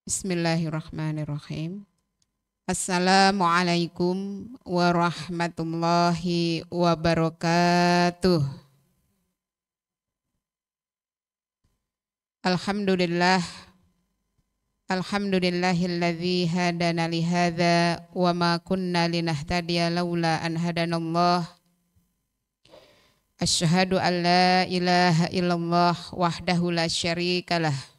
Bismillahirrahmanirrahim. Assalamualaikum warahmatullahi wabarakatuh. Alhamdulillah. Alhamdulillahilladzi hadana lihadza wa ma kunna linahtadiya laula an hadanallah. Asyhadu an la ilaha illallah wahdahu la syarikalah.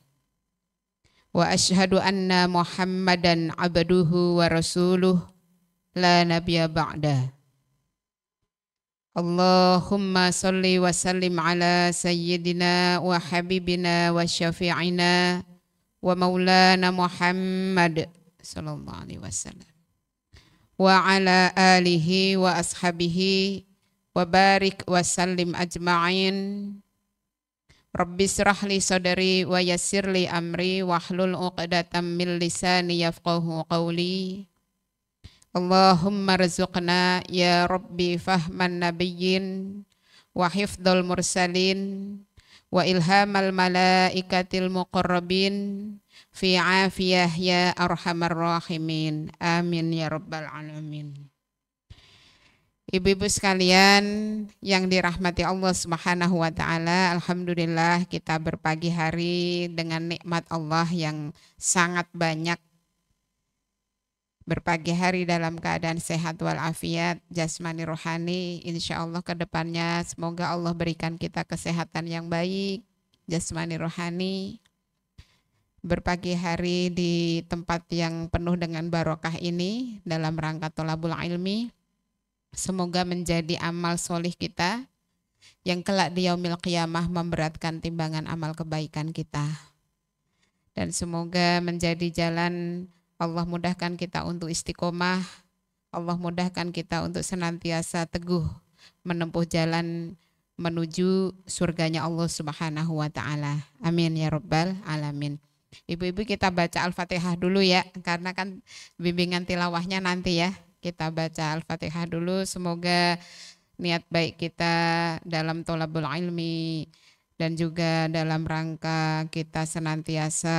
Wa asyhadu anna Muhammadan abduhu wa rasuluh la nabiyya ba'da. Allahumma salli wa sallim ala sayyidina wa habibina wa syafi'ina wa maulana Muhammad sallallahu alaihi wasallam wa ala alihi wa ashabihi wa barik wa sallim ajma'in. Rabbi syrah li sadri wa yassir li amri wahlul 'uqdatam min lisani yafqahu qawli. Allahumma rzuqna ya Rabbi fahman nabiyyin wa hifdzal mursalin wa ilhamal malaikatil muqarrabin fi afiyah ya arhamar rahimin. Amin ya rabbal alamin. Ibu-ibu sekalian yang dirahmati Allah Subhanahu wa taala, alhamdulillah kita berpagi hari dengan nikmat Allah yang sangat banyak. Berpagi hari dalam keadaan sehat walafiat jasmani rohani, insya Allah ke depannya semoga Allah berikan kita kesehatan yang baik jasmani rohani. Berpagi hari di tempat yang penuh dengan barokah ini dalam rangka tholabul ilmi. Semoga menjadi amal solih kita yang kelak di yaumil qiyamah memberatkan timbangan amal kebaikan kita. Dan semoga menjadi jalan Allah mudahkan kita untuk istiqomah, Allah mudahkan kita untuk senantiasa teguh menempuh jalan menuju surganya Allah Subhanahu wa ta'ala. Amin ya rabbal alamin. Ibu-ibu kita baca Al-Fatihah dulu ya, karena kan bimbingan tilawahnya nanti ya. Kita baca Al-Fatihah dulu, semoga niat baik kita dalam tholabul ilmi dan juga dalam rangka kita senantiasa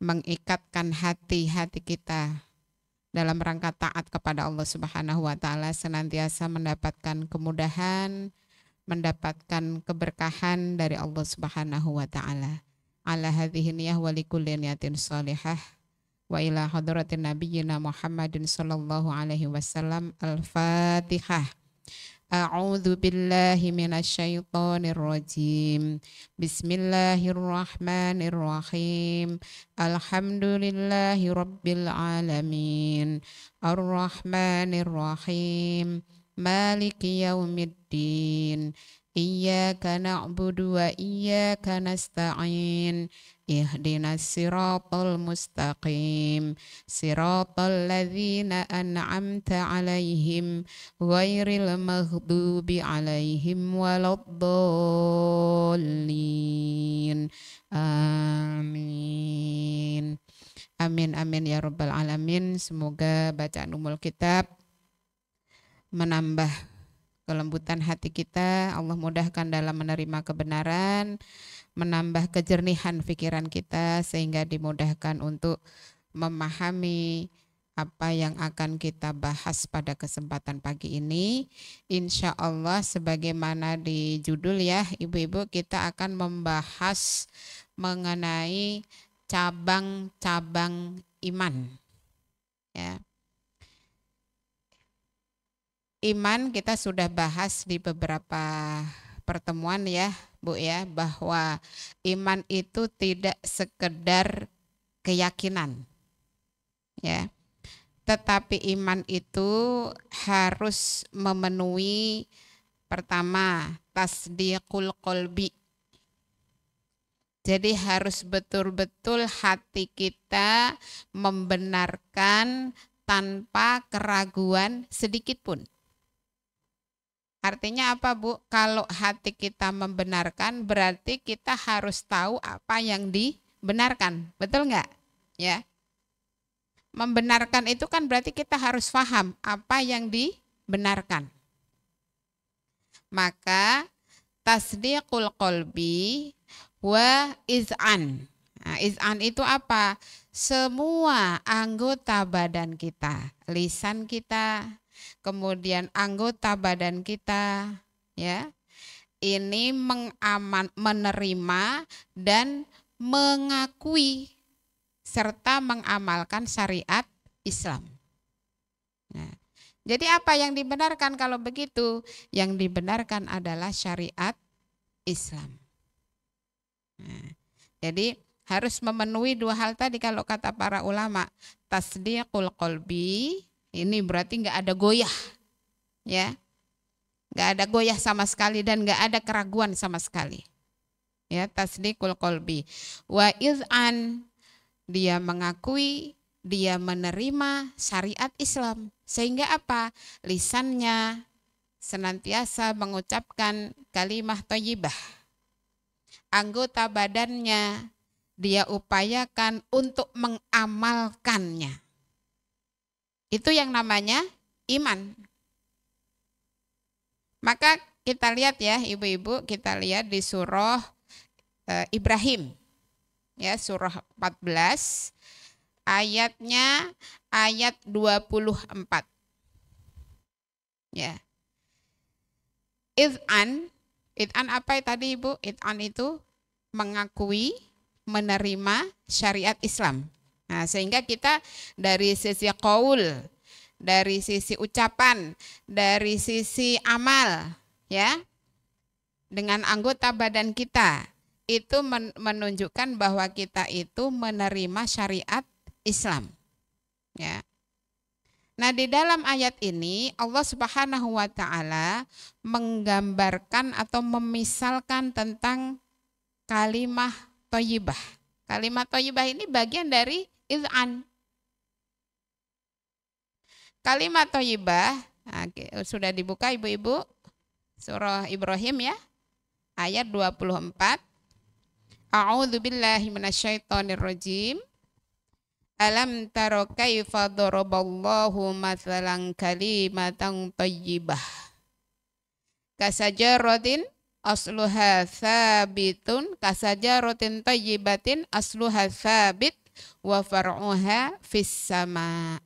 mengikatkan hati-hati kita dalam rangka taat kepada Allah Subhanahu wa taala, senantiasa mendapatkan kemudahan, mendapatkan keberkahan dari Allah Subhanahu wa taala. Ala hadhihi niyah wa likulli niyatin shalihah. Wa ila hadratin nabiyyina Muhammadin sallallahu alaihi wasallam. Al-Fatihah. A'udzu billahi minasyaitonir rajim. Bismillahirrahmanirrahim. Alhamdulillahi rabbil alamin. Arrahmanirrahim. Maliki yaumiddin. Iyyaka na'budu wa iyyaka nasta'in. Ihdinas siratal mustaqim. Siratal ladzina an'amta 'alaihim ghairil maghdubi 'alaihim waladdallin. Amin. Amin amin ya rabbal alamin. Semoga bacaan umul kitab menambah kelembutan hati kita, Allah mudahkan dalam menerima kebenaran, menambah kejernihan pikiran kita sehingga dimudahkan untuk memahami apa yang akan kita bahas pada kesempatan pagi ini. Insya Allah sebagaimana di judul ya ibu-ibu, kita akan membahas mengenai cabang-cabang iman ya. Iman kita sudah bahas di beberapa pertemuan ya Bu ya, bahwa iman itu tidak sekedar keyakinan ya, tetapi iman itu harus memenuhi pertama tasdiqul qalbi. Jadi harus betul-betul hati kita membenarkan tanpa keraguan sedikit pun. Artinya apa Bu? Kalau hati kita membenarkan berarti kita harus tahu apa yang dibenarkan. Betul nggak? Ya. Membenarkan itu kan berarti kita harus paham apa yang dibenarkan. Maka tasdiqul qalbi wa iz'an. Nah, iz'an itu apa? Semua anggota badan kita, lisan kita, kemudian anggota badan kita, ya, ini menerima dan mengakui serta mengamalkan syariat Islam. Nah, jadi apa yang dibenarkan kalau begitu? Yang dibenarkan adalah syariat Islam. Nah, jadi harus memenuhi dua hal tadi kalau kata para ulama. Tasdiqul qalbi, ini berarti nggak ada goyah, ya, nggak ada goyah sama sekali dan nggak ada keraguan sama sekali. Ya, tasdiqul qalbi. Wa iz'an, dia mengakui, dia menerima syariat Islam. Sehingga apa? Lisannya senantiasa mengucapkan kalimah thayyibah. Anggota badannya dia upayakan untuk mengamalkannya. Itu yang namanya iman. Maka kita lihat ya ibu-ibu, kita lihat di surah Ibrahim. Ya, surah 14 ayatnya ayat 24. Ya. Iz'an apa tadi Ibu? Iz'an itu mengakui, menerima syariat Islam. Nah, sehingga kita dari sisi qaul, dari sisi ucapan, dari sisi amal, ya, dengan anggota badan kita itu menunjukkan bahwa kita itu menerima syariat Islam. Ya. Nah, di dalam ayat ini Allah Subhanahu wa taala menggambarkan atau memisalkan tentang kalimah thayyibah. Kalimat thayyibah ini bagian dari iz'an. Kalimat thayyibah, nah, sudah dibuka ibu-ibu, surah Ibrahim ya, ayat 24. A'udzu billahi minasyaitonir rajim. Alam taro kaifa daraballahu mathalan kalimatan thayyibah. Kasajaratin asluha sabitun, kasajaratin thayyibatin asluha sabit wa far'uha fis sama.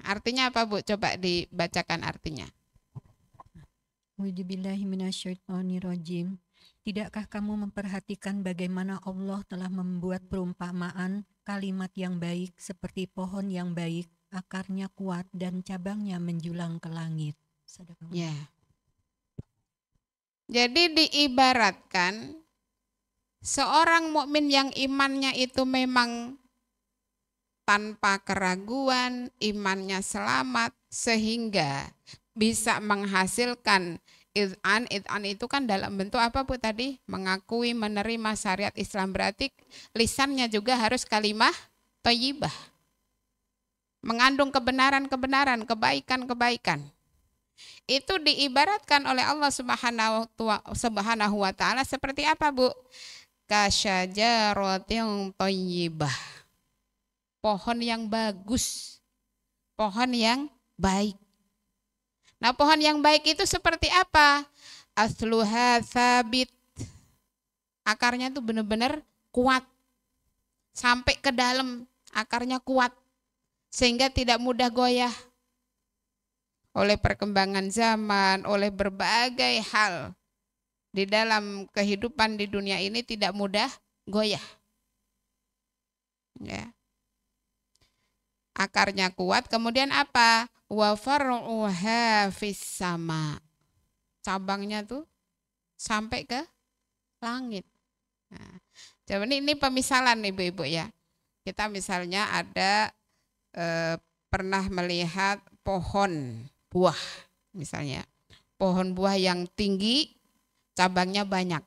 Artinya apa Bu? Coba dibacakan artinya. A'udzubillahi minasyaitonirrajim. Tidakkah kamu memperhatikan bagaimana Allah telah membuat perumpamaan kalimat yang baik seperti pohon yang baik, akarnya kuat dan cabangnya menjulang ke langit. Ya. Jadi diibaratkan seorang mukmin yang imannya itu memang tanpa keraguan, imannya selamat sehingga bisa menghasilkan iz'an. Iz'an itu kan dalam bentuk apa Bu tadi? Mengakui, menerima syariat Islam, berarti lisannya juga harus kalimah thayyibah. Mengandung kebenaran-kebenaran, kebaikan-kebaikan. Itu diibaratkan oleh Allah Subhanahu wa taala seperti apa Bu? Kasyajaratin thayyibah. Pohon yang bagus. Pohon yang baik. Nah, pohon yang baik itu seperti apa? Asluha sabit. Akarnya tuh benar-benar kuat. Sampai ke dalam, akarnya kuat. Sehingga tidak mudah goyah. Oleh perkembangan zaman, oleh berbagai hal di dalam kehidupan di dunia ini tidak mudah goyah. Ya. Akarnya kuat, kemudian apa? Wa far'uha fis sama. Cabangnya tuh sampai ke langit. Nah, jadi ini pemisalan ibu-ibu ya. Kita misalnya ada pernah melihat pohon buah misalnya. Pohon buah yang tinggi, cabangnya banyak.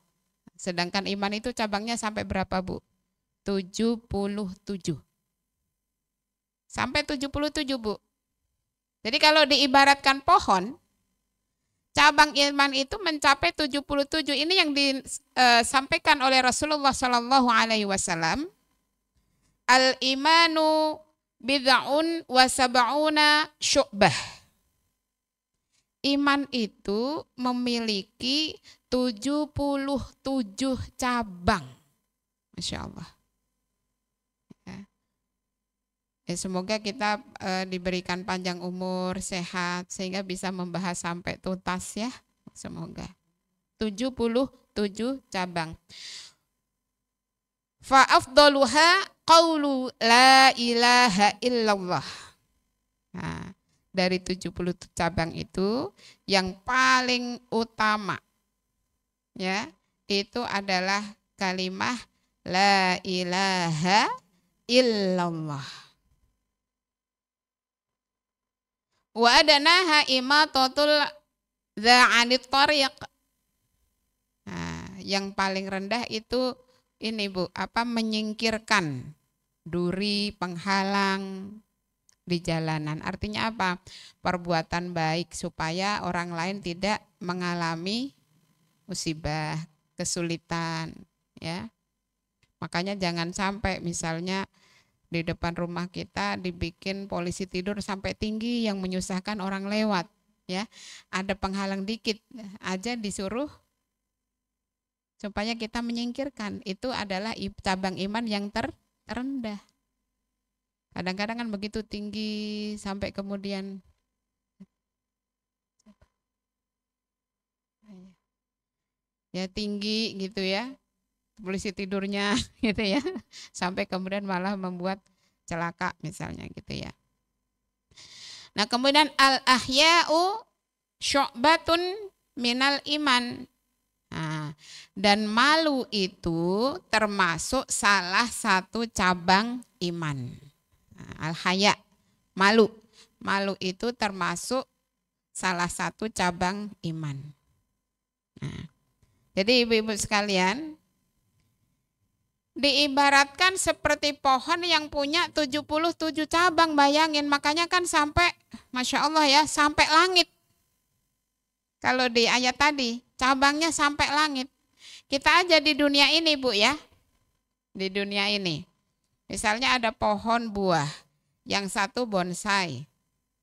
Sedangkan iman itu cabangnya sampai berapa Bu? 77. Sampai 77 Bu. Jadi kalau diibaratkan pohon, cabang iman itu mencapai 77. Ini yang disampaikan oleh Rasulullah Shallallahu Alaihi Wasallam. Al-imanu bid'un wa sab'una syu'bah. Iman itu memiliki 77 cabang. Masya Allah. Ya. Ya, semoga kita diberikan panjang umur, sehat, sehingga bisa membahas sampai tuntas ya. Semoga. 77 cabang. Fa'afdaluha qawlu la ilaha illallah. Nah, dari 70 cabang itu yang paling utama ya, itu adalah kalimah la ilaha illallah. Wa adanaha imatatul dza'anit thariq. Nah, yang paling rendah itu ini Bu, menyingkirkan duri penghalang di jalanan. Artinya apa? Perbuatan baik supaya orang lain tidak mengalami musibah, kesulitan, ya. Makanya jangan sampai misalnya di depan rumah kita dibikin polisi tidur sampai tinggi yang menyusahkan orang lewat, ya. Ada penghalang dikit aja disuruh supaya kita menyingkirkan. Itu adalah cabang iman yang terendah. Kadang-kadang kan begitu tinggi sampai kemudian ya tinggi gitu ya, polisi tidurnya gitu ya, sampai kemudian malah membuat celaka misalnya gitu ya. Nah kemudian al-ahya'u syu'batun minal iman. Nah, dan malu itu termasuk salah satu cabang iman. Nah, al-haya, malu. Malu itu termasuk salah satu cabang iman. Nah, jadi ibu-ibu sekalian, diibaratkan seperti pohon yang punya 77 cabang, bayangin. Makanya kan sampai, Masya Allah ya, sampai langit. Kalau di ayat tadi, cabangnya sampai langit. Kita aja di dunia ini Bu ya, di dunia ini. Misalnya ada pohon buah, yang satu bonsai.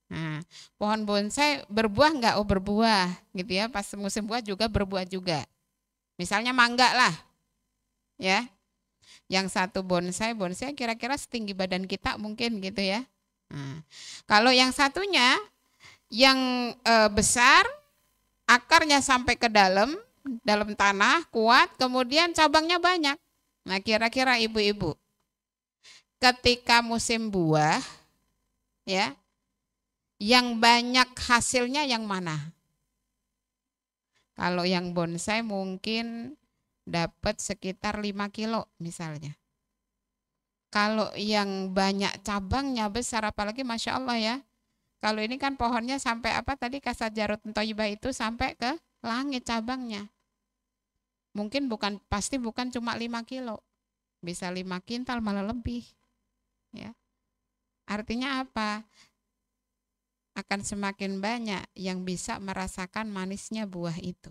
Nah, pohon bonsai berbuah enggak? Oh berbuah gitu ya, pas musim buah juga berbuah juga. Misalnya mangga lah, ya. Yang satu bonsai kira-kira setinggi badan kita mungkin gitu ya. Nah, kalau yang satunya, yang besar, akarnya sampai ke dalam tanah, kuat, kemudian cabangnya banyak. Nah kira-kira ibu-ibu, ketika musim buah, ya, yang banyak hasilnya yang mana? Kalau yang bonsai mungkin dapat sekitar 5 kilo misalnya. Kalau yang banyak cabangnya besar, apalagi Masya Allah ya. Kalau ini kan pohonnya sampai Kasajarut Thayyibah itu sampai ke langit cabangnya. Mungkin pasti bukan cuma 5 kilo. Bisa 5 kintal malah lebih. Ya. Artinya apa? Akan semakin banyak yang bisa merasakan manisnya buah itu.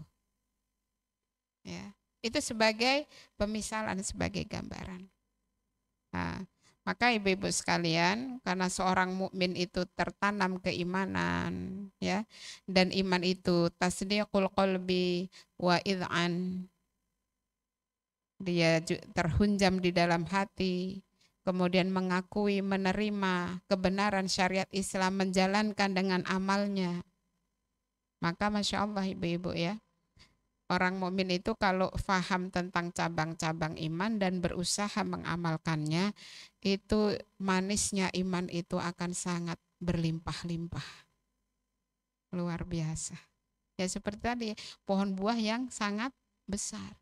Ya. Itu sebagai pemisalan, sebagai gambaran. Nah, maka ibu-ibu sekalian, karena seorang mukmin itu tertanam keimanan, ya, dan iman itu tasdiqul qalbi wa id'an, dia terhunjam di dalam hati, kemudian mengakui, menerima kebenaran syariat Islam, menjalankan dengan amalnya. Maka Masya Allah ibu-ibu ya, orang mukmin itu kalau faham tentang cabang-cabang iman dan berusaha mengamalkannya, itu manisnya iman itu akan sangat berlimpah-limpah. Luar biasa. Ya seperti tadi, pohon buah yang sangat besar.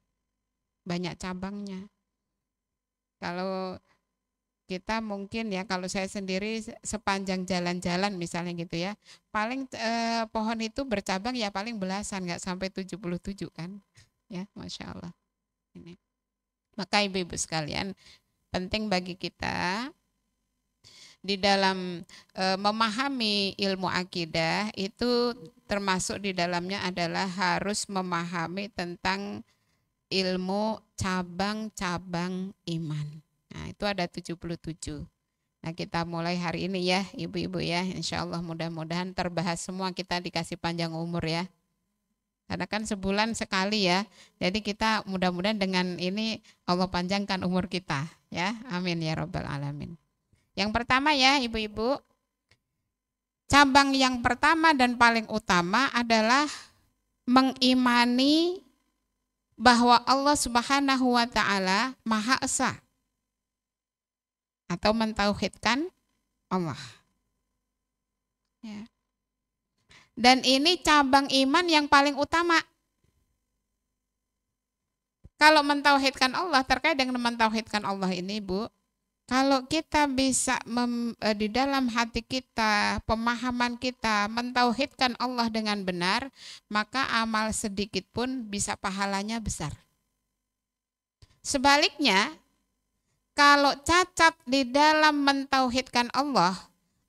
Banyak cabangnya. Kalau kita mungkin ya, kalau saya sendiri sepanjang jalan-jalan misalnya gitu ya, paling pohon itu bercabang ya paling belasan, nggak sampai 77 kan, ya Masya Allah. Ini. Maka ibu-ibu sekalian, penting bagi kita di dalam memahami ilmu akidah itu, termasuk di dalamnya adalah harus memahami tentang ilmu cabang-cabang iman. Nah itu ada 77. Nah kita mulai hari ini ya ibu-ibu ya, insya Allah mudah-mudahan terbahas semua, kita dikasih panjang umur ya. Karena kan sebulan sekali ya. Jadi kita mudah-mudahan dengan ini Allah panjangkan umur kita ya. Amin ya rabbal alamin. Yang pertama ya ibu-ibu, cabang yang pertama dan paling utama adalah mengimani bahwa Allah Subhanahu wa taala Maha Esa atau mentauhidkan Allah. Ya. Dan ini cabang iman yang paling utama. Kalau mentauhidkan Allah, terkait dengan mentauhidkan Allah ini, Bu, kalau kita bisa di dalam hati kita, pemahaman kita, mentauhidkan Allah dengan benar, maka amal sedikit pun bisa pahalanya besar. Sebaliknya, kalau cacat di dalam mentauhidkan Allah,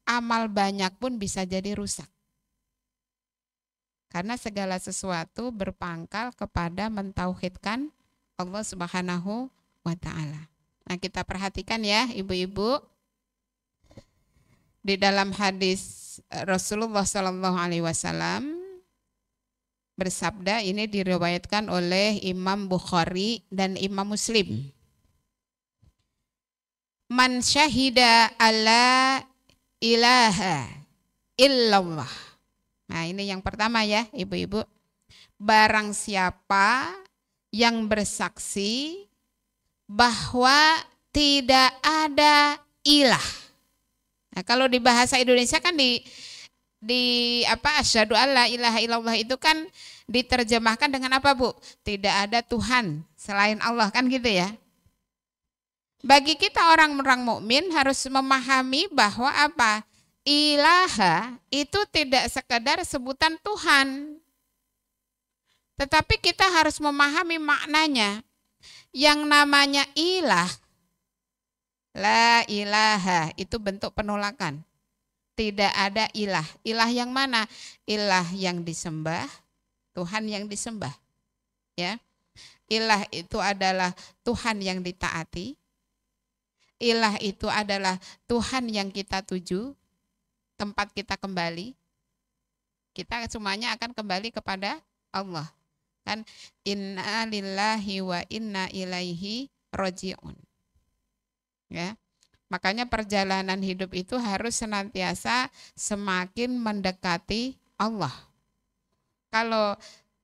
amal banyak pun bisa jadi rusak. Karena segala sesuatu berpangkal kepada mentauhidkan Allah Subhanahu wa taala. Nah, kita perhatikan ya, ibu-ibu. Di dalam hadis Rasulullah Shallallahu alaihi wasallam bersabda, ini diriwayatkan oleh Imam Bukhari dan Imam Muslim. Man syahida alla ilaha illallah. Nah, ini yang pertama ya, ibu-ibu. Barang siapa yang bersaksi bahwa tidak ada ilah. Nah, kalau di bahasa Indonesia kan asyhadu alla ilaha illallah itu kan diterjemahkan dengan apa, Bu? Tidak ada Tuhan selain Allah, kan gitu ya. Bagi kita orang-orang mukmin harus memahami bahwa apa? Ilaha itu tidak sekedar sebutan Tuhan. Tetapi kita harus memahami maknanya. Yang namanya ilah, la ilaha, itu bentuk penolakan. Tidak ada ilah. Ilah yang mana? Ilah yang disembah, Tuhan yang disembah. Ya. Ilah itu adalah Tuhan yang ditaati. Ilah itu adalah Tuhan yang kita tuju, tempat kita kembali. Kita semuanya akan kembali kepada Allah. Kan inna lillahi wa inna ilaihi raji'un. Ya. Makanya perjalanan hidup itu harus senantiasa semakin mendekati Allah. Kalau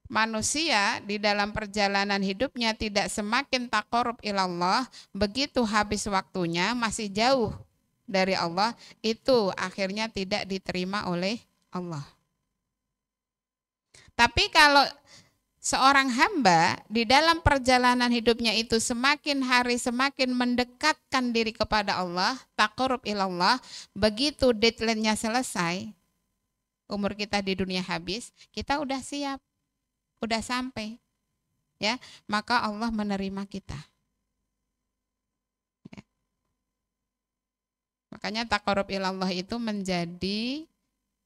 manusia di dalam perjalanan hidupnya tidak semakin taqarrub ilallah, begitu habis waktunya masih jauh dari Allah, itu akhirnya tidak diterima oleh Allah. Tapi kalau seorang hamba di dalam perjalanan hidupnya itu semakin hari semakin mendekatkan diri kepada Allah, taqarrub ilallah, begitu deadline-nya selesai, umur kita di dunia habis, kita udah siap, udah sampai, ya, maka Allah menerima kita. Ya. Makanya taqarrub ilallah itu menjadi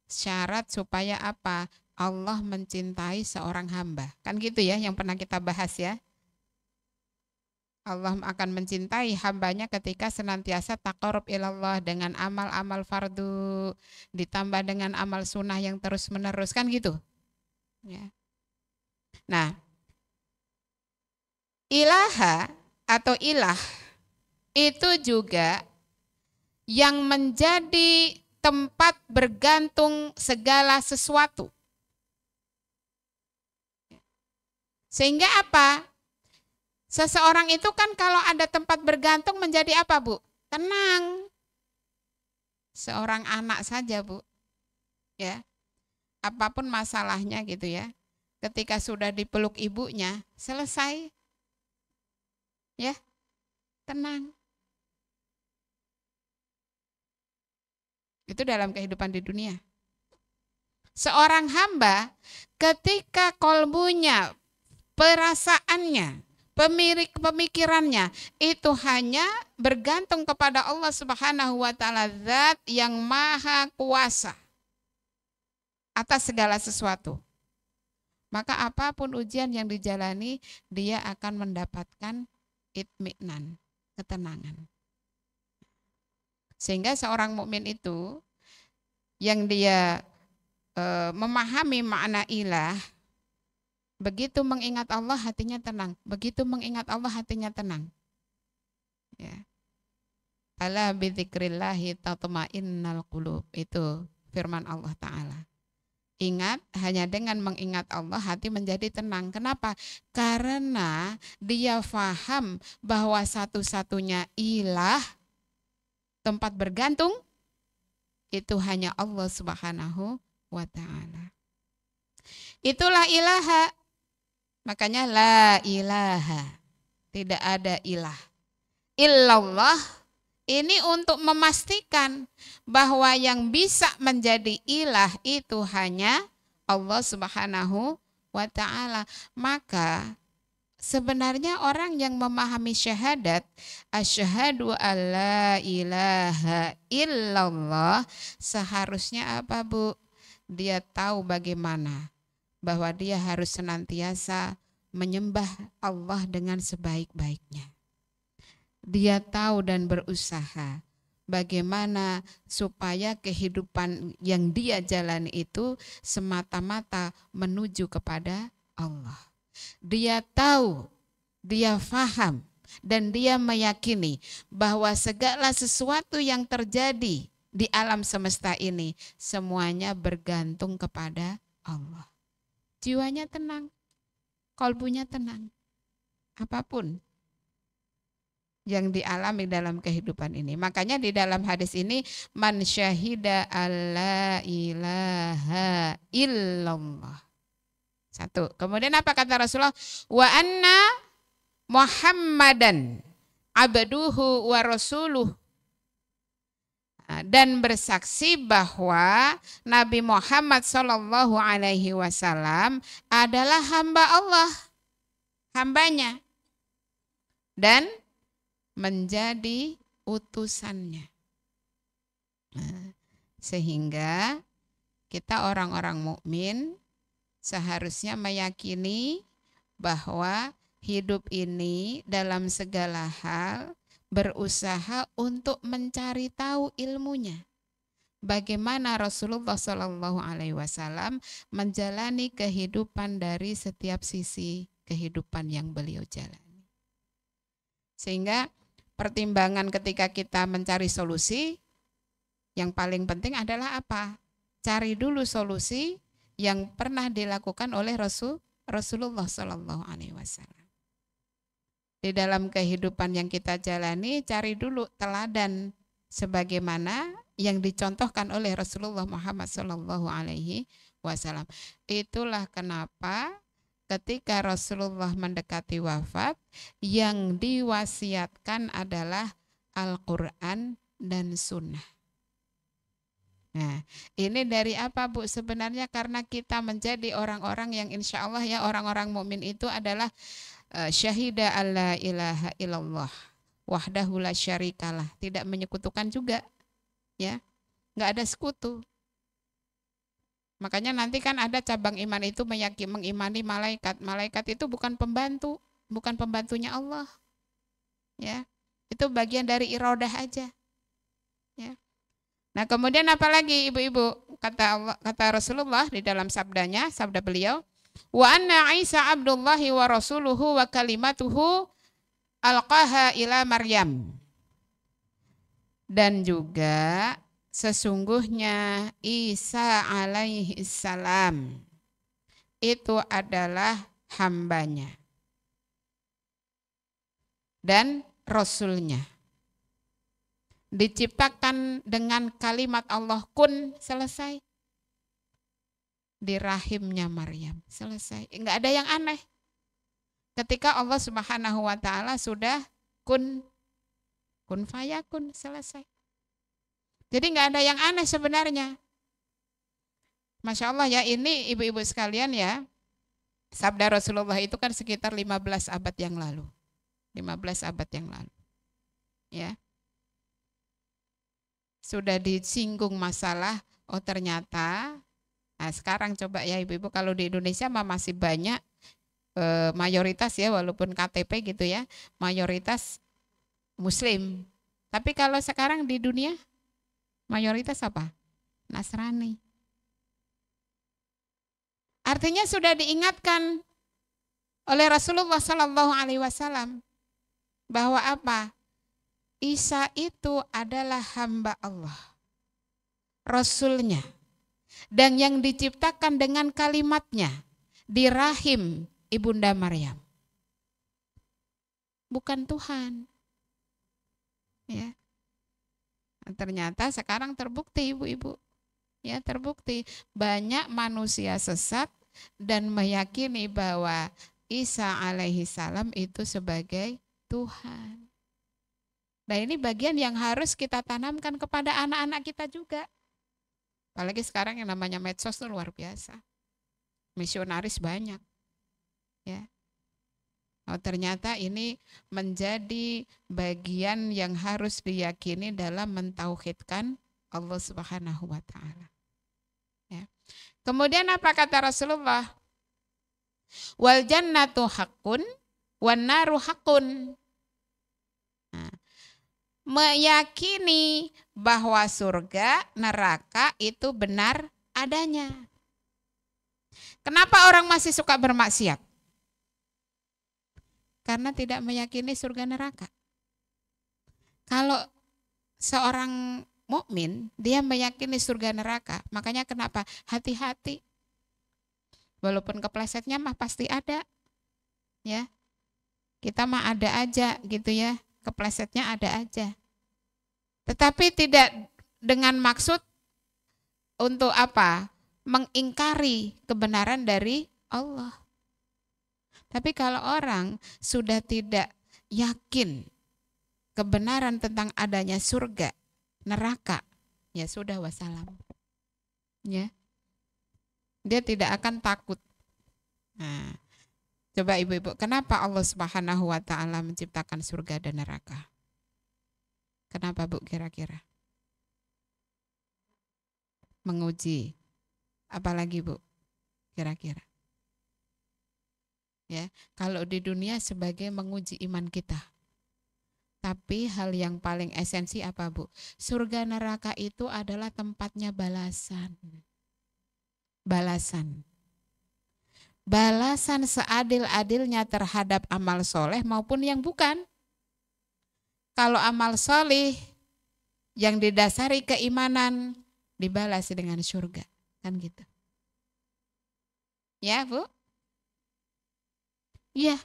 syarat supaya apa? Allah mencintai seorang hamba. Kan gitu ya yang pernah kita bahas ya. Allah akan mencintai hambanya ketika senantiasa taqarrub ilallah dengan amal-amal fardu, ditambah dengan amal sunnah yang terus menerus, kan gitu. Ya. Nah, ilaha atau ilah itu juga yang menjadi tempat bergantung segala sesuatu. Sehingga apa? Seseorang itu kan kalau ada tempat bergantung menjadi apa, Bu? Tenang. Seorang anak saja, Bu. Ya. Apapun masalahnya gitu ya. Ketika sudah dipeluk ibunya, selesai. Ya. Tenang. Itu dalam kehidupan di dunia. Seorang hamba ketika kolbunya, perasaannya, pemikirannya itu hanya bergantung kepada Allah Subhanahu wa taala, zat yang maha kuasa atas segala sesuatu. Maka apapun ujian yang dijalani, dia akan mendapatkan itminan, ketenangan. Sehingga seorang mukmin itu yang dia memahami makna ilah, Begitu mengingat Allah hatinya tenang. Begitu mengingat Allah hatinya tenang. Ya. Ala bidzikrillahi tatma'innal qulub. Itu firman Allah Ta'ala. Ingat, hanya dengan mengingat Allah hati menjadi tenang. Kenapa? Karena dia faham bahwa satu-satunya ilah, tempat bergantung, itu hanya Allah Subhanahu wa Ta'ala. Itulah ilaha. Makanya la ilaha. Tidak ada ilah. Illallah. Ini untuk memastikan bahwa yang bisa menjadi ilah itu hanya Allah Subhanahu wa Ta'ala. Maka sebenarnya orang yang memahami syahadat, asyhadu alla ilaha illallah, seharusnya apa, Bu? Dia tahu bagaimana bahwa dia harus senantiasa menyembah Allah dengan sebaik-baiknya. Dia tahu dan berusaha bagaimana supaya kehidupan yang dia jalani itu semata-mata menuju kepada Allah. Dia tahu, dia faham, dan dia meyakini bahwa segala sesuatu yang terjadi di alam semesta ini semuanya bergantung kepada Allah. Jiwanya tenang, kalbunya tenang. Apapun yang dialami dalam kehidupan ini. Makanya di dalam hadis ini, man syahida alla ilaha illallah. Satu. Kemudian apa kata Rasulullah? Wa anna Muhammadan abduhu wa rasuluh. Dan bersaksi bahwa Nabi Muhammad sallallahu alaihi wasallam adalah hamba Allah, hambanya, dan menjadi utusannya. Sehingga kita orang-orang mukmin seharusnya meyakini bahwa hidup ini dalam segala hal berusaha untuk mencari tahu ilmunya. Bagaimana Rasulullah Shallallahu Alaihi Wasallam menjalani kehidupan dari setiap sisi kehidupan yang beliau jalani. Sehingga pertimbangan ketika kita mencari solusi, yang paling penting adalah apa? Cari dulu solusi yang pernah dilakukan oleh Rasulullah Shallallahu Alaihi Wasallam. Di dalam kehidupan yang kita jalani, cari dulu teladan sebagaimana yang dicontohkan oleh Rasulullah Muhammad Shallallahu Alaihi Wasallam. Itulah kenapa ketika Rasulullah mendekati wafat, yang diwasiatkan adalah Al-Quran dan Sunnah. Nah, ini dari apa, Bu? Sebenarnya karena kita menjadi orang-orang yang insya Allah ya, orang-orang mukmin itu adalah syahida alla ilaha illallah wahdahu la syarikalah, tidak menyekutukan juga, ya, nggak ada sekutu. Makanya nanti kan ada cabang iman itu mengimani malaikat. Malaikat itu bukan pembantu, bukan pembantunya Allah. Ya. Itu bagian dari iradah aja. Ya. Nah, kemudian apalagi Ibu-ibu? Kata Rasulullah di dalam sabdanya, sabda beliau, wa anna Isa abdullahi wa rasuluhu wa kalimatuhu alqaha ila Maryam. Dan juga sesungguhnya Isa alaihi salam itu adalah hambanya dan rasulnya. Diciptakan dengan kalimat Allah kun, selesai. Di rahimnya Maryam, selesai. Enggak ada yang aneh. Ketika Allah Subhanahu wa Ta'ala sudah kun fayakun, selesai. Jadi nggak ada yang aneh sebenarnya. Masya Allah ya, ini ibu-ibu sekalian ya, sabda Rasulullah itu kan sekitar 15 abad yang lalu. 15 abad yang lalu. Ya. Sudah disinggung masalah, oh ternyata, nah sekarang coba ya ibu-ibu, kalau di Indonesia masih banyak mayoritas ya, walaupun KTP gitu ya, mayoritas Muslim. Tapi kalau sekarang di dunia, mayoritas apa? Nasrani. Artinya sudah diingatkan oleh Rasulullah Shallallahu Alaihi Wasallam bahwa apa? Isa itu adalah hamba Allah, Rasulnya, dan yang diciptakan dengan kalimatnya di rahim Ibunda Maryam. Bukan Tuhan. Ya. Ternyata sekarang terbukti ibu-ibu. Ya, terbukti banyak manusia sesat dan meyakini bahwa Isa alaihi salam itu sebagai Tuhan. Nah, ini bagian yang harus kita tanamkan kepada anak-anak kita juga. Apalagi sekarang yang namanya medsos itu luar biasa. Misionaris banyak. Ya. Oh, ternyata ini menjadi bagian yang harus diyakini dalam mentauhidkan Allah Subhanahu wa taala. Ya. Kemudian apa kata Rasulullah? Wal jannatu haqqun wan naru haqqun. Nah, meyakini bahwa surga, neraka itu benar adanya. Kenapa orang masih suka bermaksiat? Karena tidak meyakini surga neraka. Kalau seorang mukmin dia meyakini surga neraka, makanya kenapa? Hati-hati. Walaupun keplesetnya mah pasti ada. Ya. Kita mah ada aja gitu ya. Keplesetnya ada aja. Tetapi tidak dengan maksud untuk apa? Mengingkari kebenaran dari Allah. Tapi kalau orang sudah tidak yakin kebenaran tentang adanya surga, neraka, ya sudah wassalam. Ya. Dia tidak akan takut. Nah, coba ibu-ibu, kenapa Allah Subhanahu wa taala menciptakan surga dan neraka? Kenapa Bu kira-kira? Menguji. Apalagi Bu kira-kira? Ya, kalau di dunia sebagai menguji iman kita. Tapi hal yang paling esensi apa Bu? Surga neraka itu adalah tempatnya balasan. Balasan. Balasan seadil-adilnya terhadap amal soleh maupun yang bukan. Kalau amal soleh yang didasari keimanan dibalas dengan surga. Kan gitu. Ya Bu? Iya.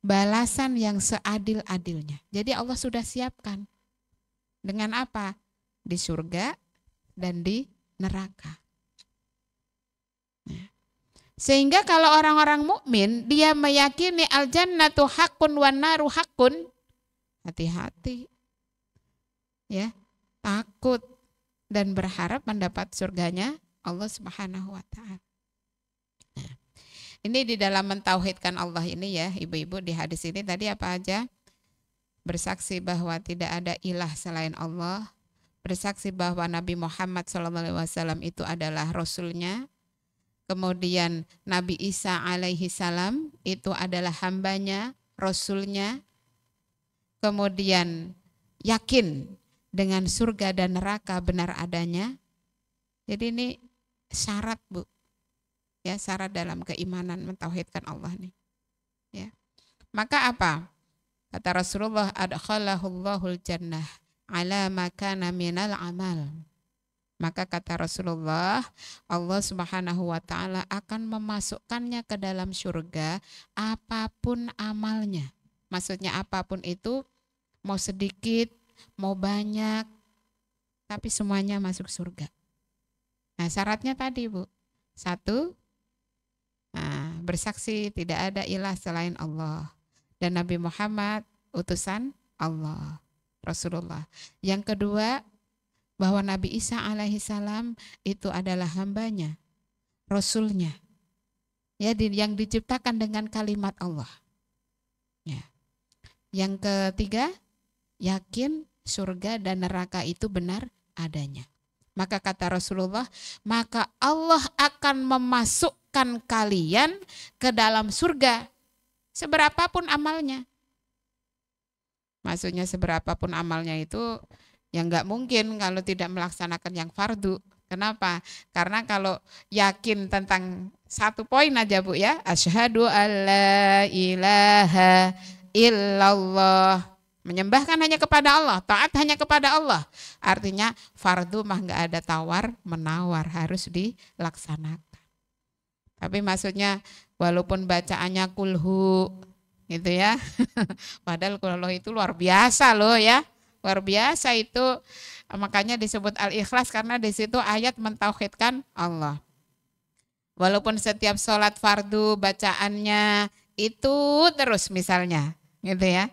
Balasan yang seadil-adilnya. Jadi Allah sudah siapkan. Dengan apa? Di surga dan di neraka. Sehingga kalau orang-orang mukmin dia meyakini al-jannatu haqqun wan naru haqqun, hati-hati. Ya, takut dan berharap mendapat surganya Allah Subhanahu wa taala. Nah, ini di dalam mentauhidkan Allah ini ya, ibu-ibu, di hadis ini tadi apa aja? Bersaksi bahwa tidak ada ilah selain Allah, bersaksi bahwa Nabi Muhammad SAW itu adalah Rasulnya, kemudian Nabi Isa alaihi salam itu adalah hambanya, Rasulnya, kemudian yakin dengan surga dan neraka benar adanya. Jadi ini syarat Bu, ya syarat dalam keimanan mentauhidkan Allah nih. Ya. Maka apa? Kata Rasulullah, adkhalahullahul jannah ala ma kana minal amal. Maka kata Rasulullah, Allah Subhanahu wa taala akan memasukkannya ke dalam surga apapun amalnya. Maksudnya apapun itu, mau sedikit, mau banyak, tapi semuanya masuk surga. Nah, syaratnya tadi Bu. 1, bersaksi tidak ada ilah selain Allah. Dan Nabi Muhammad utusan Allah, Rasulullah. Yang kedua, bahwa Nabi Isa alaihi salam itu adalah hambanya, Rasulnya, ya, yang diciptakan dengan kalimat Allah. Ya. Yang ketiga, yakin surga dan neraka itu benar adanya. Maka kata Rasulullah, maka Allah akan memasukkan kalian ke dalam surga seberapapun amalnya. Maksudnya seberapapun amalnya itu yang nggak mungkin kalau tidak melaksanakan yang fardu. Kenapa? Karena kalau yakin tentang Satu poin aja Bu ya. Asyhadu alla ilaha illallah. Menyembah kan hanya kepada Allah, taat hanya kepada Allah. Artinya fardu mah nggak ada tawar menawar, harus dilaksanakan. Tapi maksudnya walaupun bacaannya kulhu gitu ya. Padahal kulhu itu luar biasa loh ya. Luar biasa itu. Makanya disebut al-ikhlas karena di situ ayat mentauhidkan Allah. Walaupun setiap sholat fardu bacaannya itu terus misalnya gitu ya.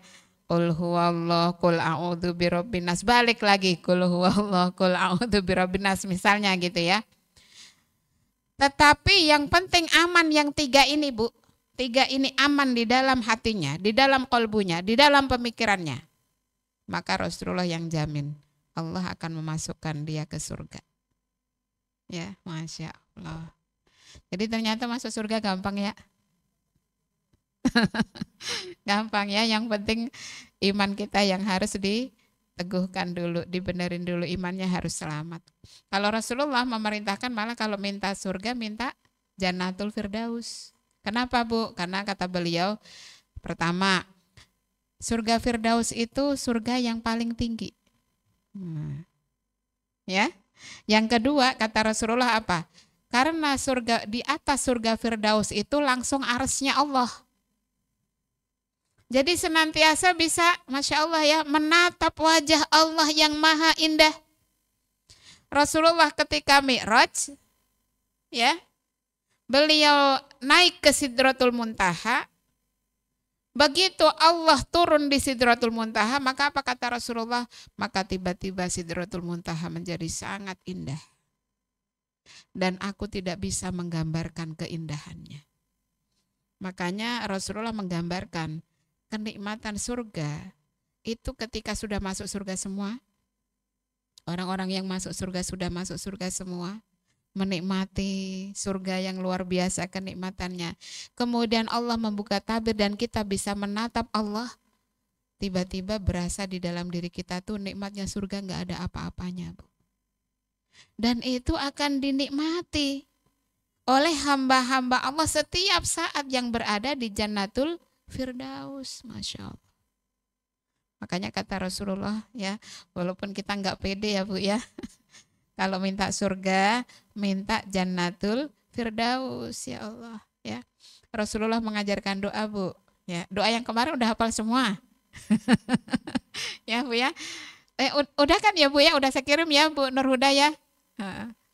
Qul huwallah, qul a'udzu birabbin nas, balik lagi qul huwallah, qul a'udzu birabbin nas misalnya gitu ya. Tetapi yang penting aman yang tiga ini Bu. Tiga ini aman di dalam hatinya, di dalam kolbunya, di dalam pemikirannya. Maka Rasulullah yang jamin Allah akan memasukkan dia ke surga. Ya, Masya Allah. Jadi ternyata masuk surga gampang ya. Gampang ya, yang penting iman kita yang harus diteguhkan dulu, dibenerin dulu, imannya harus selamat. Kalau Rasulullah memerintahkan malah kalau minta surga minta Jannatul Firdaus. Kenapa Bu? Karena kata beliau, pertama, surga Firdaus itu surga yang paling tinggi. Ya. Yang kedua kata Rasulullah apa? Karena surga di atas surga Firdaus itu langsung arsy-nya Allah. Jadi senantiasa bisa, Masya Allah ya, menatap wajah Allah yang maha indah. Rasulullah ketika Mi'raj, ya, beliau naik ke Sidratul Muntaha. Begitu Allah turun di Sidratul Muntaha, maka apa kata Rasulullah? Maka tiba-tiba Sidratul Muntaha menjadi sangat indah. Dan aku tidak bisa menggambarkan keindahannya. Makanya Rasulullah menggambarkan kenikmatan surga itu ketika sudah masuk surga semua, orang-orang yang masuk surga sudah masuk surga semua, menikmati surga yang luar biasa kenikmatannya. Kemudian Allah membuka tabir dan kita bisa menatap Allah. Tiba-tiba berasa di dalam diri kita tuh nikmatnya surga nggak ada apa-apanya, Bu. Dan itu akan dinikmati oleh hamba-hamba Allah setiap saat yang berada di Jannatul Firdaus, Masya Allah. Makanya kata Rasulullah ya, walaupun kita nggak pede ya Bu ya, kalau minta surga, minta Jannatul Firdaus ya Allah ya. Rasulullah mengajarkan doa Bu, ya doa yang kemarin udah hafal semua, ya Bu ya. Udah kan ya Bu ya, udah saya kirim ya Bu Nurhuda ya,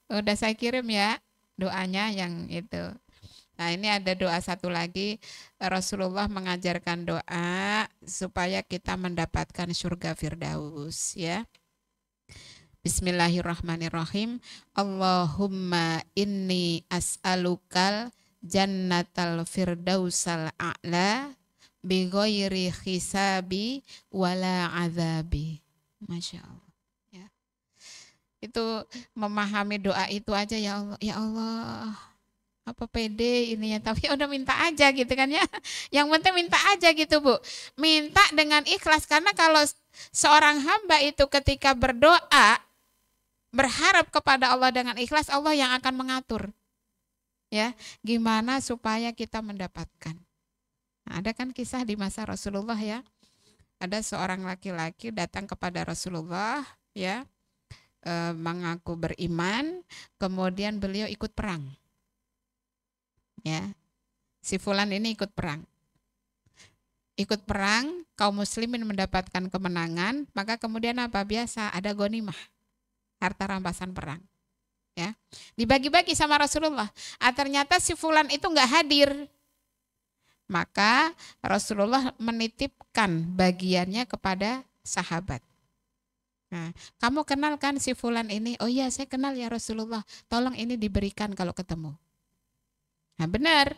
udah saya kirim ya doanya yang itu. Nah ini ada doa satu lagi, Rasulullah mengajarkan doa supaya kita mendapatkan surga Firdaus ya. Bismillahirrahmanirrahim. Allahumma inni as'alukal jannatal firdausal a'la bi ghairi hisabi wala azabi. Masya Allah ya. Itu memahami doa itu aja ya Allah, ya Allah. Apa pede ininya, tapi udah minta aja gitu kan ya. Yang penting minta aja gitu Bu. Minta dengan ikhlas, karena kalau seorang hamba itu ketika berdoa berharap kepada Allah dengan ikhlas, Allah yang akan mengatur. Ya, gimana supaya kita mendapatkan. Nah, ada kan kisah di masa Rasulullah ya. Ada seorang laki-laki datang kepada Rasulullah ya, mengaku beriman, kemudian beliau ikut perang. Ya, si fulan ini ikut perang. Ikut perang, kaum muslimin mendapatkan kemenangan, maka kemudian apa? Biasa ada ghanimah, harta rampasan perang. Ya, dibagi-bagi sama Rasulullah. Ternyata si fulan itu nggak hadir. Maka Rasulullah menitipkan bagiannya kepada sahabat. Nah, kamu kenal kan si fulan ini? Oh iya, saya kenal ya Rasulullah. Tolong ini diberikan kalau ketemu. Nah benar,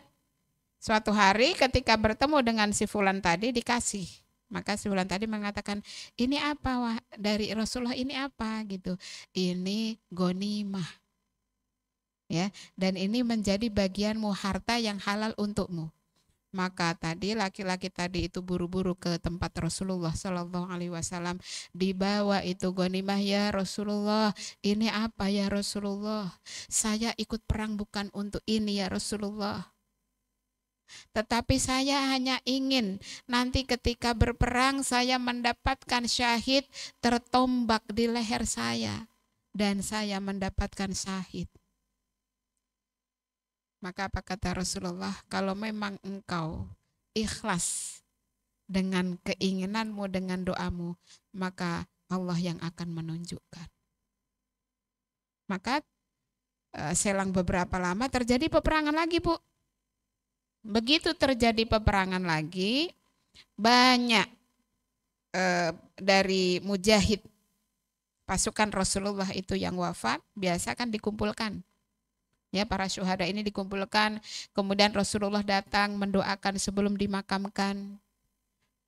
suatu hari ketika bertemu dengan si fulan tadi dikasih. Maka si fulan tadi mengatakan, ini apa wah dari Rasulullah, ini apa gitu. Ini ghanimah. Ya, dan ini menjadi bagianmu, harta yang halal untukmu. Maka tadi laki-laki tadi itu buru-buru ke tempat Rasulullah Shallallahu Alaihi Wasallam, dibawa itu ghanimah. Ya Rasulullah, ini apa ya Rasulullah? Saya ikut perang bukan untuk ini ya Rasulullah. Tetapi saya hanya ingin nanti ketika berperang saya mendapatkan syahid tertombak di leher saya dan saya mendapatkan syahid. Maka apa kata Rasulullah? Kalau memang engkau ikhlas dengan keinginanmu, dengan doamu, maka Allah yang akan menunjukkan. Maka selang beberapa lama terjadi peperangan lagi, Bu. Begitu terjadi peperangan lagi, banyak dari mujahid pasukan Rasulullah itu yang wafat, biasa kan dikumpulkan. Ya, para syuhada ini dikumpulkan, kemudian Rasulullah datang mendoakan sebelum dimakamkan.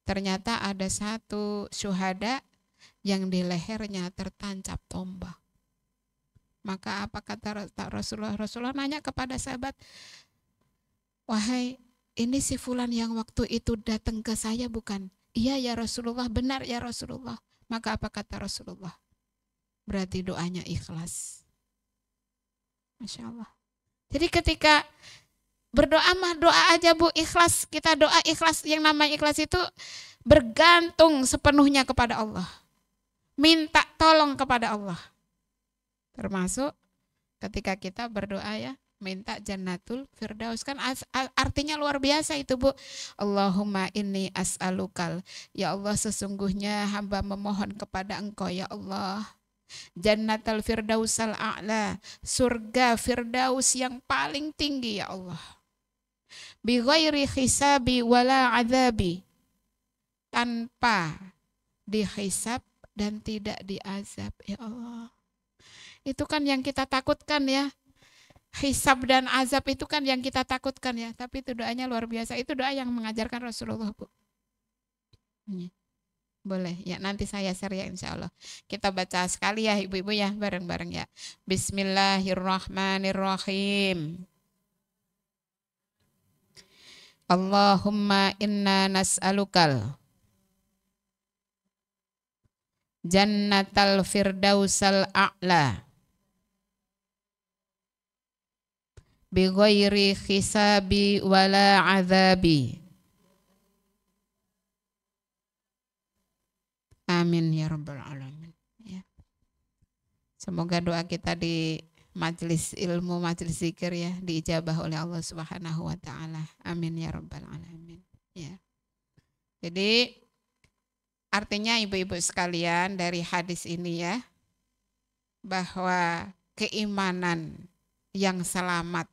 Ternyata ada satu syuhada yang di lehernya tertancap tombak. Maka apa kata Rasulullah? Rasulullah nanya kepada sahabat, wahai, ini si fulan yang waktu itu datang ke saya bukan? Iya ya Rasulullah, benar ya Rasulullah. Maka apa kata Rasulullah? Berarti doanya ikhlas. Masya Allah. Jadi ketika berdoa mah doa aja Bu, ikhlas. Kita doa ikhlas, yang namanya ikhlas itu bergantung sepenuhnya kepada Allah. Minta tolong kepada Allah. Termasuk ketika kita berdoa ya, minta jannatul firdaus, kan artinya luar biasa itu Bu. Allahumma inni as'alukal, ya Allah sesungguhnya hamba memohon kepada Engkau ya Allah, jannatul firdausal a'la, surga firdaus yang paling tinggi ya Allah, bi ghairi hisabi wala adzabi, tanpa dihisab dan tidak diazab ya Allah. Itu kan yang kita takutkan ya. Hisab dan azab itu kan yang kita takutkan ya. Tapi itu doanya luar biasa. Itu doa yang mengajarkan Rasulullah Bu. Boleh ya, nanti saya share ya insya Allah. Kita baca sekali ya ibu-ibu ya, bareng-bareng ya. Bismillahirrahmanirrahim. Allahumma inna nas'alukal jannatal firdausal a'la bi ghairi hisabi wala azabi. Amin ya rabbal alamin. Ya. Semoga doa kita di majelis ilmu, majelis zikir ya, diijabah oleh Allah Subhanahu wa taala. Amin ya rabbal alamin. Ya. Jadi artinya ibu-ibu sekalian dari hadis ini ya, bahwa keimanan yang selamat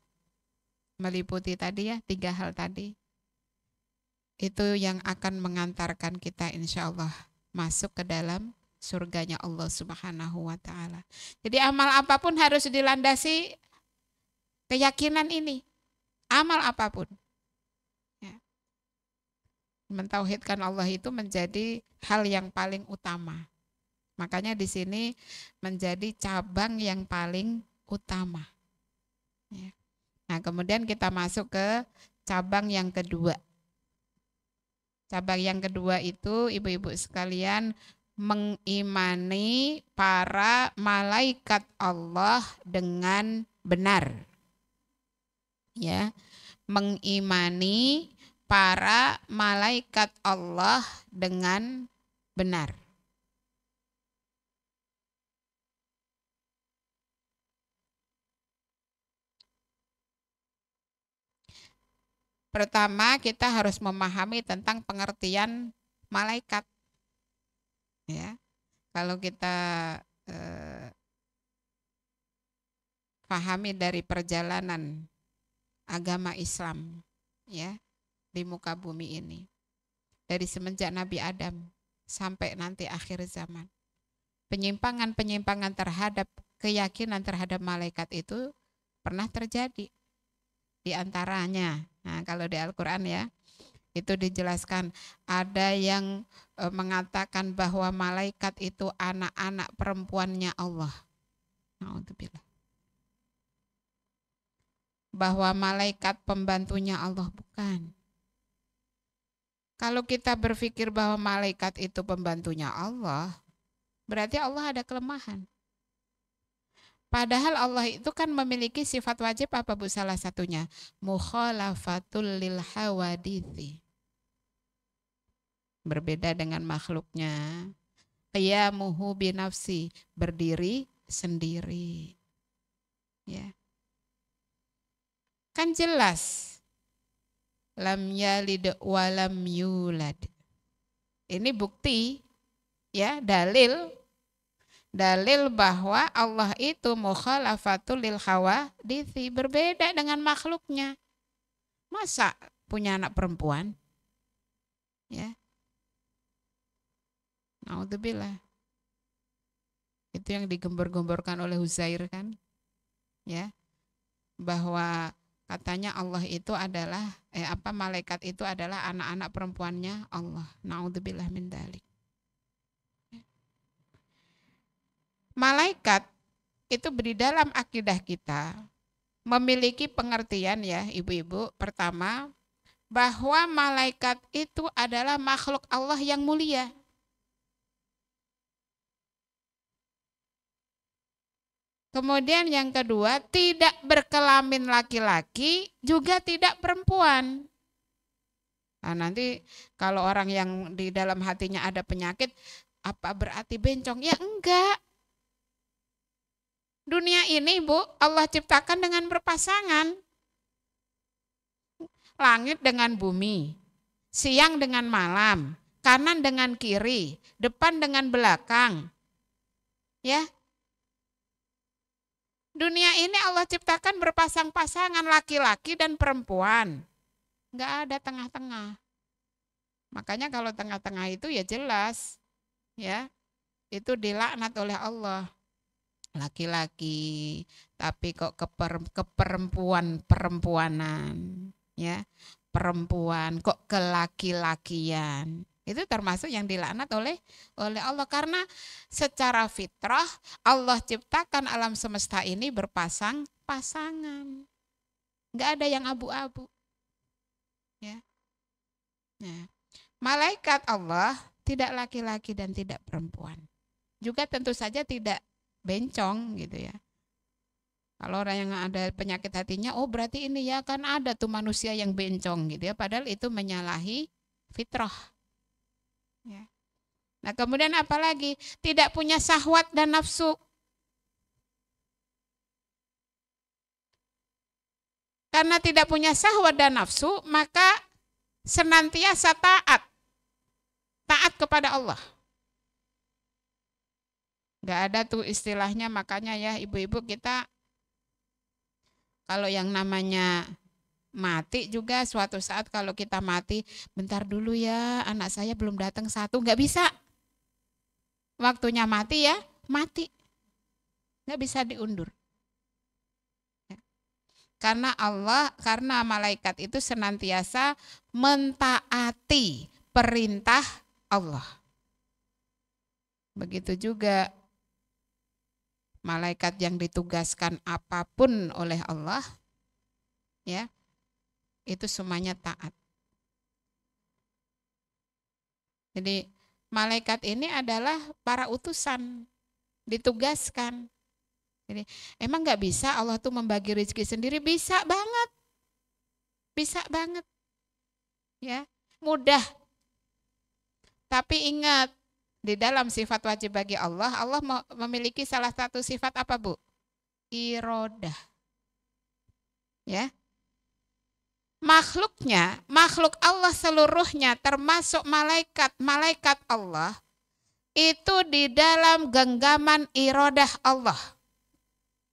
meliputi tadi ya, 3 hal tadi. Itu yang akan mengantarkan kita insya Allah masuk ke dalam surganya Allah Subhanahu wa taala. Jadi amal apapun harus dilandasi keyakinan ini. Amal apapun. Ya. Mentauhidkan Allah itu menjadi hal yang paling utama. Makanya di sini menjadi cabang yang paling utama. Ya. Nah, kemudian kita masuk ke cabang yang kedua. Cabang yang kedua itu ibu-ibu sekalian mengimani para malaikat Allah dengan benar. Ya, mengimani para malaikat Allah dengan benar. Pertama, kita harus memahami tentang pengertian malaikat. Ya, kalau kita pahami dari perjalanan agama Islam, ya, di muka bumi ini, dari semenjak Nabi Adam sampai nanti akhir zaman, penyimpangan-penyimpangan terhadap keyakinan terhadap malaikat itu pernah terjadi. Di antaranya, nah kalau di Al-Quran ya, itu dijelaskan ada yang mengatakan bahwa malaikat itu anak-anak perempuannya Allah. Na'udzubillah. Bahwa malaikat pembantunya Allah, bukan. Kalau kita berpikir bahwa malaikat itu pembantunya Allah, berarti Allah ada kelemahan. Padahal Allah itu kan memiliki sifat wajib apa Bu salah satunya? Mukhalafatul lil hawadithi. Berbeda dengan makhluknya. Qiyamuhu binafsi, berdiri sendiri. Ya. Kan jelas. Lam yalid wa lam yulad. Ini bukti, ya, dalil bahwa Allah itu mukhalafatul lil hawadithi, berbeda dengan makhluknya. Masa punya anak perempuan? Ya. Naudzubillah. Itu yang digembor-gemborkan oleh Uzair kan? Ya. Bahwa katanya Allah itu adalah malaikat itu adalah anak-anak perempuannya Allah. Naudzubillah min dzalik. Malaikat itu di dalam akidah kita memiliki pengertian ya ibu-ibu. Pertama, bahwa malaikat itu adalah makhluk Allah yang mulia. Kemudian yang kedua, tidak berkelamin laki-laki, juga tidak perempuan. Nah, nanti kalau orang yang di dalam hatinya ada penyakit, apa berarti bencong? Ya enggak. Dunia ini, Bu, Allah ciptakan dengan berpasangan. Langit dengan bumi, siang dengan malam, kanan dengan kiri, depan dengan belakang. Ya. Dunia ini Allah ciptakan berpasang-pasangan laki-laki dan perempuan. Enggak ada tengah-tengah. Makanya kalau tengah-tengah itu ya jelas. Ya. Itu dilaknat oleh Allah. Laki-laki, tapi kok keperempuanan, ya. Perempuan kok kelaki-lakian. Itu termasuk yang dilaknat oleh Allah karena secara fitrah Allah ciptakan alam semesta ini berpasang-pasangan. Enggak ada yang abu-abu. Ya. Nah, malaikat Allah tidak laki-laki dan tidak perempuan. Juga tentu saja tidak bencong gitu ya. Kalau orang yang ada penyakit hatinya, oh berarti ini ya kan ada tuh manusia yang bencong gitu ya. Padahal itu menyalahi fitrah. Ya. Nah kemudian apalagi tidak punya syahwat dan nafsu. Karena tidak punya syahwat dan nafsu, maka senantiasa taat kepada Allah. Gak ada tuh istilahnya, makanya ya ibu-ibu kita kalau yang namanya mati juga suatu saat kalau kita mati, bentar dulu ya anak saya belum datang satu, nggak bisa. Waktunya mati ya, mati. Nggak bisa diundur. Karena malaikat itu senantiasa mentaati perintah Allah. Begitu juga malaikat yang ditugaskan apapun oleh Allah, ya, itu semuanya taat. Jadi malaikat ini adalah para utusan, ditugaskan. Jadi emang nggak bisa Allah tuh membagi rezeki sendiri? Bisa banget, ya, mudah. Tapi ingat, di dalam sifat wajib bagi Allah, Allah memiliki salah satu sifat apa Bu? Irodah. Ya. Makhluk Allah seluruhnya termasuk malaikat Allah itu di dalam genggaman irodah Allah.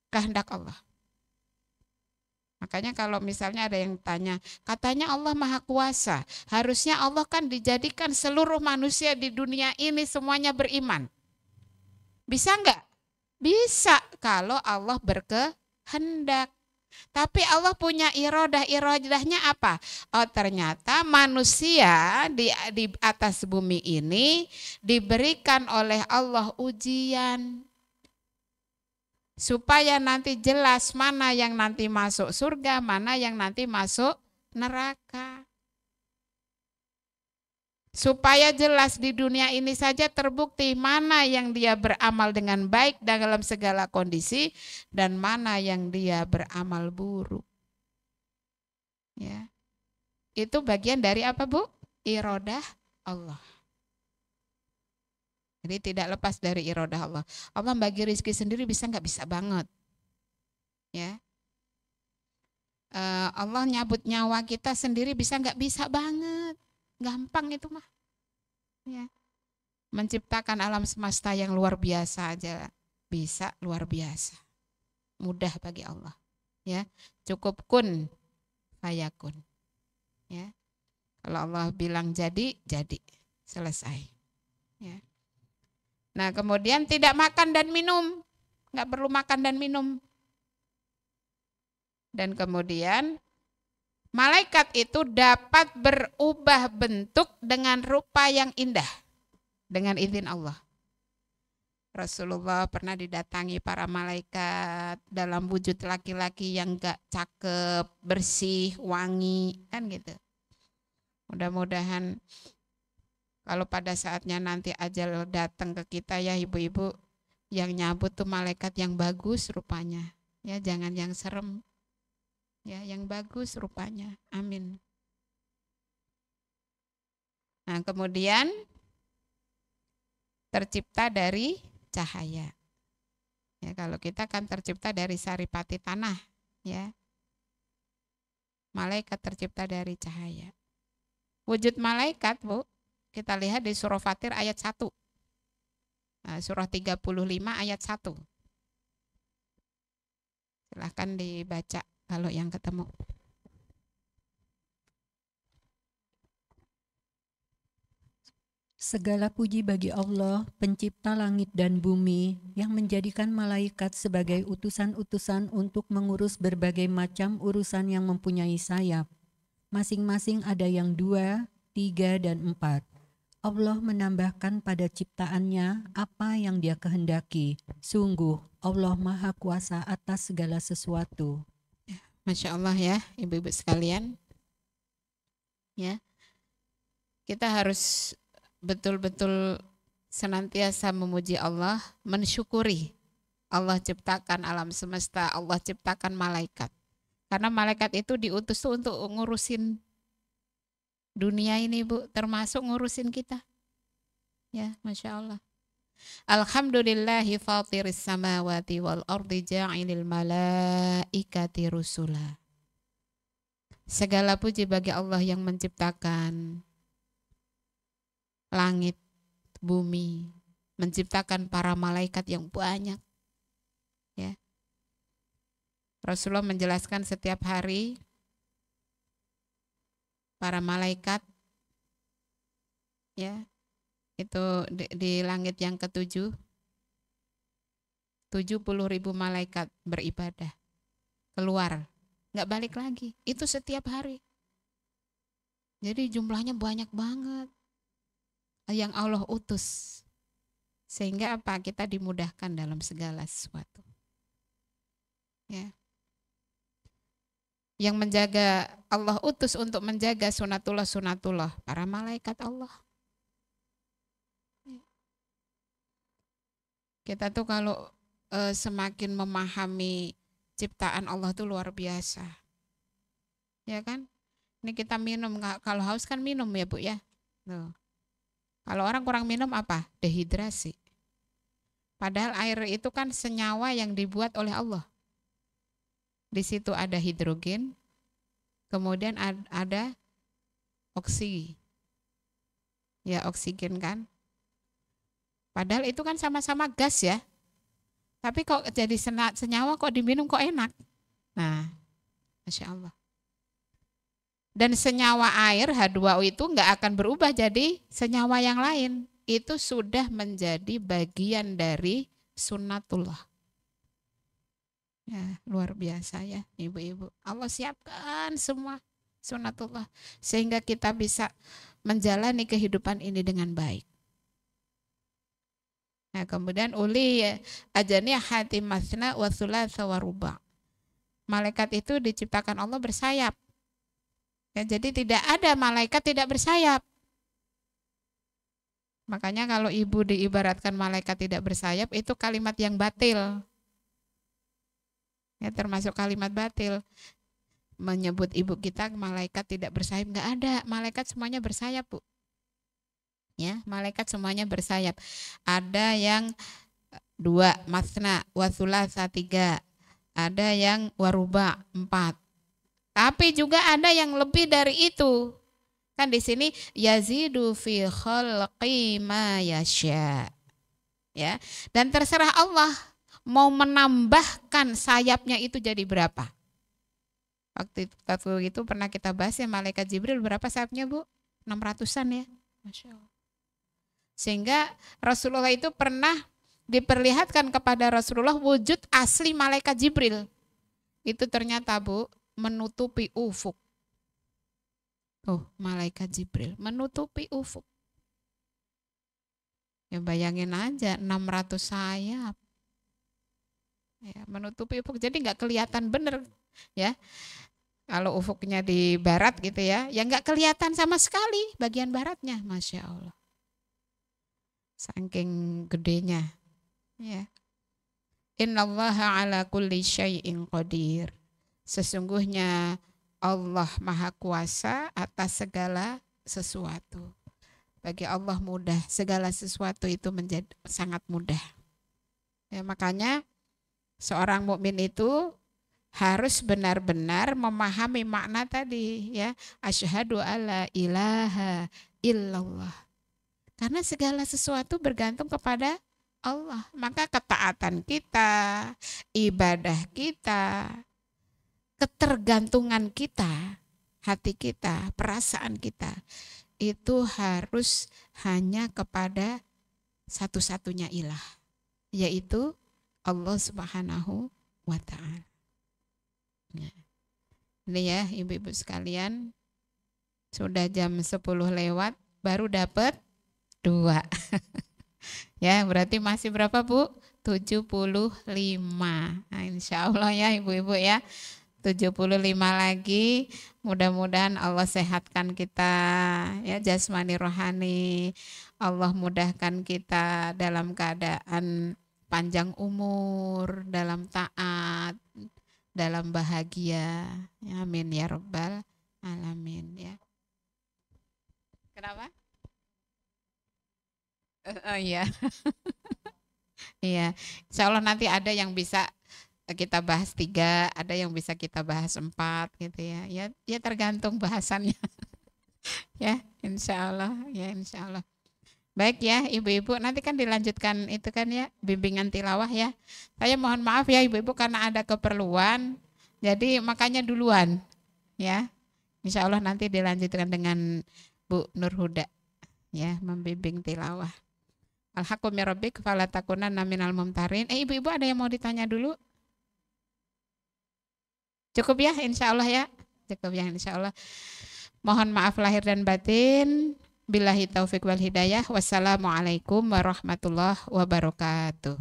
Kehendak Allah. Makanya kalau misalnya ada yang tanya, katanya Allah Maha Kuasa. Harusnya Allah kan dijadikan seluruh manusia di dunia ini semuanya beriman. Bisa enggak? Bisa kalau Allah berkehendak. Tapi Allah punya irodahnya apa? Oh ternyata manusia di atas bumi ini diberikan oleh Allah ujian. Supaya nanti jelas mana yang nanti masuk surga, mana yang nanti masuk neraka. Supaya jelas di dunia ini saja terbukti mana yang dia beramal dengan baik dalam segala kondisi dan mana yang dia beramal buruk. Ya. Itu bagian dari apa, Bu? Irodah Allah. Jadi tidak lepas dari irodah Allah. Allah bagi rezeki sendiri bisa nggak? Bisa banget. Ya. Allah nyabut nyawa kita sendiri bisa nggak? Bisa banget. Gampang itu mah. Ya. Menciptakan alam semesta yang luar biasa aja bisa luar biasa. Mudah bagi Allah. Ya. Cukup kun fayakun. Ya. Kalau Allah bilang jadi, jadi. Selesai. Ya. Nah, kemudian tidak makan dan minum. Nggak perlu makan dan minum. Dan kemudian malaikat itu dapat berubah bentuk dengan rupa yang indah. Dengan izin Allah. Rasulullah pernah didatangi para malaikat dalam wujud laki-laki yang gak cakep, bersih, wangi. Kan gitu. Mudah-mudahan kalau pada saatnya nanti ajal datang ke kita ya ibu-ibu, yang nyabut tuh malaikat yang bagus rupanya. Ya, jangan yang serem. Ya, yang bagus rupanya. Amin. Nah, kemudian tercipta dari cahaya. Ya, kalau kita kan tercipta dari saripati tanah, ya. Malaikat tercipta dari cahaya. Wujud malaikat, Bu, kita lihat di surah Fatir ayat 1. Nah, surah 35 ayat 1. Silahkan dibaca kalau yang ketemu. Segala puji bagi Allah, pencipta langit dan bumi, yang menjadikan malaikat sebagai utusan-utusan untuk mengurus berbagai macam urusan yang mempunyai sayap. Masing-masing ada yang 2, 3, dan 4. Allah menambahkan pada ciptaannya apa yang Dia kehendaki. Sungguh, Allah Maha Kuasa atas segala sesuatu. Masya Allah ya, ibu-ibu sekalian. Ya, kita harus betul-betul senantiasa memuji Allah, mensyukuri Allah ciptakan alam semesta, Allah ciptakan malaikat. Karena malaikat itu diutus tuh untuk ngurusin dunia ini, Bu, termasuk ngurusin kita. Ya, Masya Allah. Alhamdulillahi fatiris samawati wal ardi ja'ilil malaikati rusula. Segala puji bagi Allah yang menciptakan langit, bumi, menciptakan para malaikat yang banyak. Ya. Rasulullah menjelaskan setiap hari para malaikat, ya, itu di langit yang ke-7, 70.000 malaikat beribadah, keluar, nggak balik lagi. Itu setiap hari. Jadi jumlahnya banyak banget yang Allah utus. Sehingga apa? Kita dimudahkan dalam segala sesuatu. Ya. Yang menjaga, Allah utus untuk menjaga sunatullah para malaikat Allah. Kita tuh kalau semakin memahami ciptaan Allah tuh luar biasa. Ya kan? Ini kita minum, kalau haus kan minum ya Bu ya. Tuh. Kalau orang kurang minum apa? Dehidrasi. Padahal air itu kan senyawa yang dibuat oleh Allah. Di situ ada hidrogen, kemudian ada oksigen. Ya, oksigen kan. Padahal itu kan sama-sama gas ya. Tapi kok jadi senyawa kok diminum kok enak. Nah, Masya Allah. Dan senyawa air H2O itu nggak akan berubah jadi senyawa yang lain. Itu sudah menjadi bagian dari sunnatullah. Ya, luar biasa ya ibu-ibu. Allah siapkan semua sunnatullah. Sehingga kita bisa menjalani kehidupan ini dengan baik. Nah, kemudian uli ajani hati masna wa thulatsa wa ruba'. Malaikat itu diciptakan Allah bersayap. Ya, jadi tidak ada malaikat tidak bersayap. Makanya kalau ibu diibaratkan malaikat tidak bersayap, itu kalimat yang batil. Ya, termasuk kalimat batil. Menyebut ibu kita malaikat tidak bersayap, nggak ada. Malaikat semuanya bersayap, Bu. Ya, malaikat semuanya bersayap. Ada yang 2, masna, wasulasa 3. Ada yang waruba 4. Tapi juga ada yang lebih dari itu. Kan di sini yazidu fi khalqi ma yasha. Ya. Dan terserah Allah mau menambahkan sayapnya itu jadi berapa. Waktu itu pernah kita bahas ya, malaikat Jibril berapa sayapnya, Bu? 600-an ya. Masya Allah. Sehingga Rasulullah itu pernah diperlihatkan kepada Rasulullah wujud asli malaikat Jibril. Itu ternyata, Bu, menutupi ufuk. Malaikat Jibril menutupi ufuk. Ya bayangin aja 600 sayap. Ya, menutupi ufuk, jadi nggak kelihatan bener ya. Kalau ufuknya di barat gitu ya nggak kelihatan sama sekali bagian baratnya, Masya Allah. Saking gedenya. Ya. Innallaha ala kulli syai'in qadir. Sesungguhnya Allah Maha Kuasa atas segala sesuatu. Bagi Allah mudah, segala sesuatu itu menjadi sangat mudah. Ya, makanya seorang mukmin itu harus benar-benar memahami makna tadi ya, asyhadu alla ilaha illallah. Karena segala sesuatu bergantung kepada Allah. Maka ketaatan kita, ibadah kita, ketergantungan kita, hati kita, perasaan kita, itu harus hanya kepada satu-satunya ilah, yaitu Allah Subhanahu wa Ta'ala. Ini ya ibu-ibu sekalian, sudah jam 10 lewat, baru dapat 2. Ya, berarti masih berapa, Bu? 75. Nah, insya Allah ya ibu-ibu ya. 75 lagi, mudah-mudahan Allah sehatkan kita ya jasmani rohani. Allah mudahkan kita dalam keadaan panjang umur, dalam taat, dalam bahagia. Ya, amin ya rabbal alamin ya. Kenapa? Iya. Iya. Insya Allah nanti ada yang bisa kita bahas 3, ada yang bisa kita bahas 4 gitu ya. Ya tergantung bahasannya. Ya, insya Allah, ya insya Allah. Baik ya ibu-ibu, nanti kan dilanjutkan itu kan ya, bimbingan tilawah ya. Saya mohon maaf ya ibu-ibu karena ada keperluan, jadi makanya duluan ya. Insya Allah nanti dilanjutkan dengan Bu Nur Huda ya, membimbing tilawah. Al-haqqu min rabbik fala takunanna minal mumtarin. Ibu-ibu ada yang mau ditanya dulu? Cukup ya insya Allah ya. Cukup ya insya Allah. Mohon maaf lahir dan batin. Billahi taufik wal hidayah. Wassalamualaikum warahmatullahi wabarakatuh.